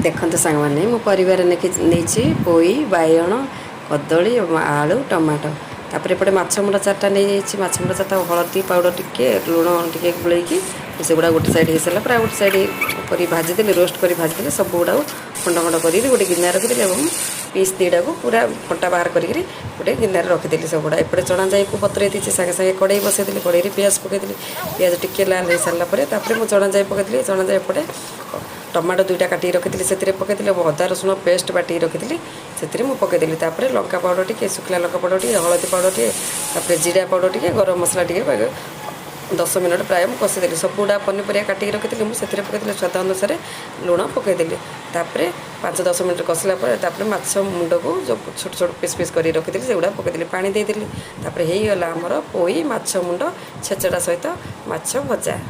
देखते सांग मैंने मो परिवार नहीं पोई बैगण कदली आलू टमाटो तापर एपटे माछ मुंडा चार्टा नहीं माछ मुंडा चार्टा हलदी पाउडर टिके लुण टिके गुलैकी से गुड़ा गोटे साइड हो सारा पूरा गोटे साइड कर भाजीदेली रोस्ट कर भाजीदेली सब गुड़ा खंड खंड कर गोटे गिना रखिदेली और पीस दीटा को पूरा फटा बाहर करी गोटे गिनार रखिदेली सब गुड़ा एपटे चना जाई को पतरे दी सागे सागे कड़े बसईदी कड़े पियाज पकईदी पियाज टिके लाल हो सारापर मुझे चना जाई पकईदी चना जाई एपटे टमाटो दुईटा काटी रखी से पकईदी अदा रसुण पेस्ट बाटी रखी से पकईदी लंका पाउडर टी शुखला लंका पाउडर टी हलदी पाउडर टी जीरा पाउडर टी गरम मसला टी 10 मिनट प्राय मुझे कषीदेली सब गुड़ा पनीपरिया काटिक रखी मुझे पकईदी स्वाद अनुसार लुण पकईदेली 5-10 मिनट कषिला माछ मुंड को जो छोट छोट पीस पीस कर रखी से गुड़ा पकईदेली पानी देदेली होगला आमर पोई माछ मुंड छेचड़ा सहित माछ भजा।